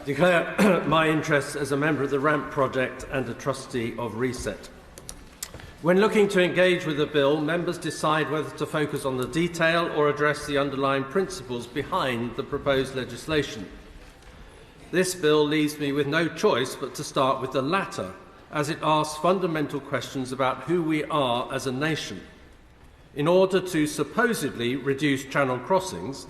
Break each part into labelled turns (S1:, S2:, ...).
S1: declare my interest as a member of the RAMP project and a trustee of Reset. When looking to engage with a bill, members decide whether to focus on the detail or address the underlying principles behind the proposed legislation. This bill leaves me with no choice but to start with the latter, as it asks fundamental questions about who we are as a nation. In order to supposedly reduce channel crossings,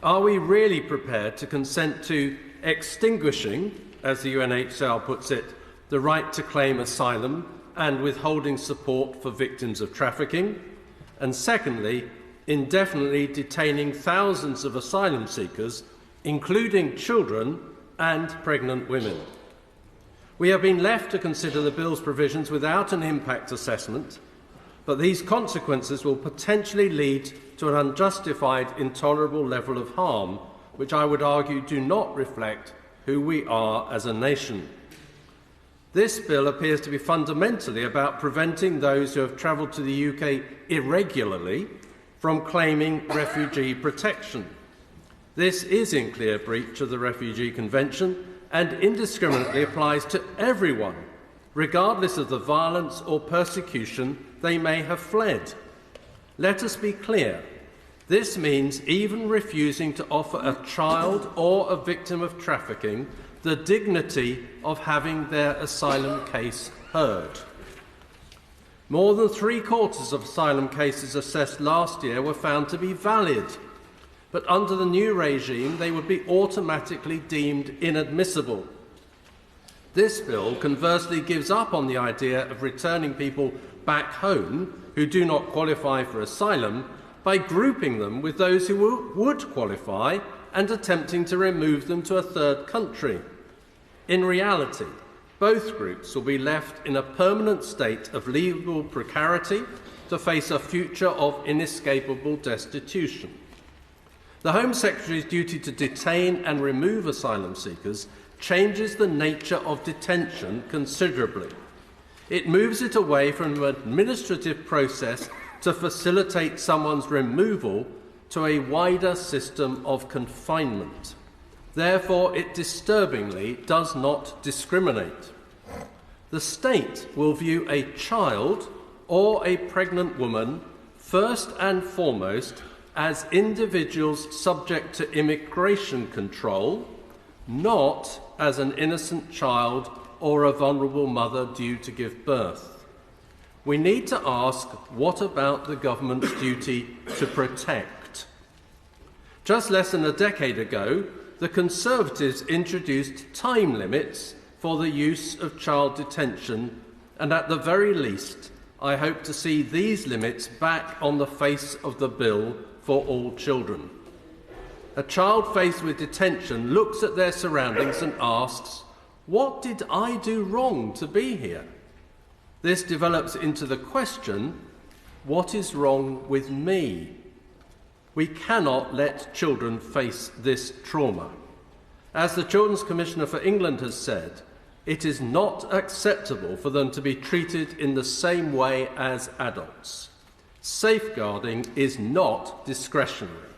S1: are we really prepared to consent to extinguishing, as the UNHCR puts it, the right to claim asylum and withholding support for victims of trafficking? And secondly, indefinitely detaining thousands of asylum seekers, including children and pregnant women. We have been left to consider the bill's provisions without an impact assessment, but these consequences will potentially lead to an unjustified, intolerable level of harm, which I would argue do not reflect who we are as a nation. This bill appears to be fundamentally about preventing those who have travelled to the UK irregularly from claiming refugee protection. This is in clear breach of the Refugee Convention and indiscriminately applies to everyone, regardless of the violence or persecution they may have fled. Let us be clear. This means even refusing to offer a child or a victim of trafficking the dignity of having their asylum case heard. More than 3/4 of asylum cases assessed last year were found to be valid, but under the new regime they would be automatically deemed inadmissible. This bill conversely gives up on the idea of returning people back home who do not qualify for asylum by grouping them with those who would qualify and attempting to remove them to a third country. In reality, both groups will be left in a permanent state of legal precarity to face a future of inescapable destitution. The Home Secretary's duty to detain and remove asylum seekers changes the nature of detention considerably. It moves it away from an administrative process to facilitate someone's removal to a wider system of confinement. Therefore, it disturbingly does not discriminate. The state will view a child or a pregnant woman first and foremost as individuals subject to immigration control, not as an innocent child or a vulnerable mother due to give birth. We need to ask, what about the government's duty to protect? Just less than a decade ago, the Conservatives introduced time limits for the use of child detention, and at the very least, I hope to see these limits back on the face of the bill for all children. A child faced with detention looks at their surroundings and asks, what did I do wrong to be here? This develops into the question, what is wrong with me? We cannot let children face this trauma. As the Children's Commissioner for England has said, it is not acceptable for them to be treated in the same way as adults. Safeguarding is not discretionary.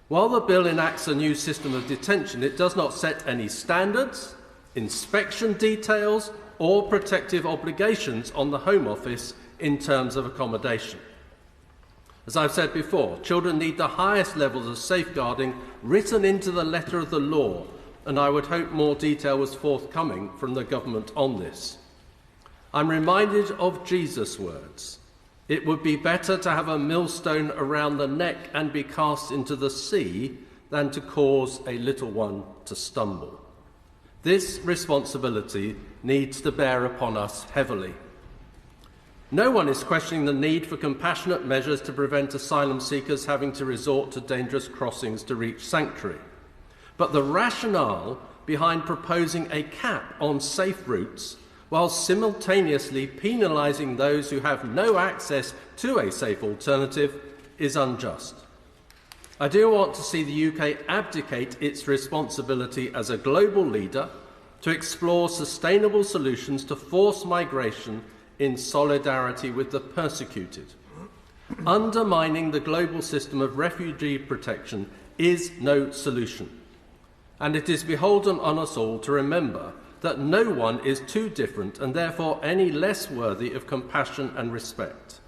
S1: While the bill enacts a new system of detention, it does not set any standards, inspection details, or protective obligations on the Home Office in terms of accommodation. As I've said before, children need the highest levels of safeguarding written into the letter of the law, and I would hope more detail was forthcoming from the government on this. I'm reminded of Jesus' words. It would be better to have a millstone around the neck and be cast into the sea than to cause a little one to stumble. This responsibility needs to bear upon us heavily. No one is questioning the need for compassionate measures to prevent asylum seekers having to resort to dangerous crossings to reach sanctuary. But the rationale behind proposing a cap on safe routes while simultaneously penalising those who have no access to a safe alternative is unjust. I do want to see the UK abdicate its responsibility as a global leader to explore sustainable solutions to forced migration in solidarity with the persecuted. Undermining the global system of refugee protection is no solution. and it is beholden on us all to remember that no one is too different and therefore any less worthy of compassion and respect.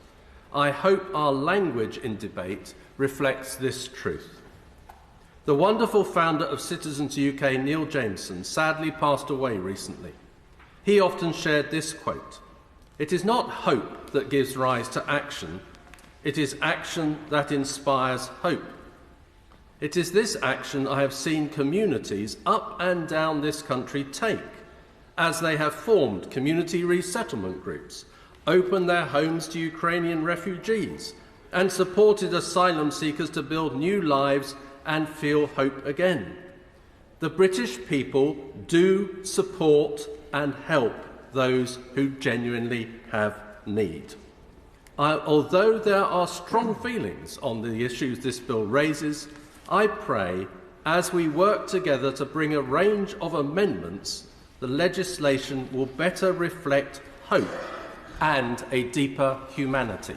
S1: I hope our language in debate reflects this truth. The wonderful founder of Citizens UK, Neil Jameson, sadly passed away recently. He often shared this quote: "It is not hope that gives rise to action, it is action that inspires hope." It is this action I have seen communities up and down this country take as they have formed community resettlement groups, opened their homes to Ukrainian refugees, and supported asylum seekers to build new lives and feel hope again. The British people do support and help those who genuinely have need. Although there are strong feelings on the issues this bill raises, I pray, as we work together to bring a range of amendments, the legislation will better reflect hope and a deeper humanity.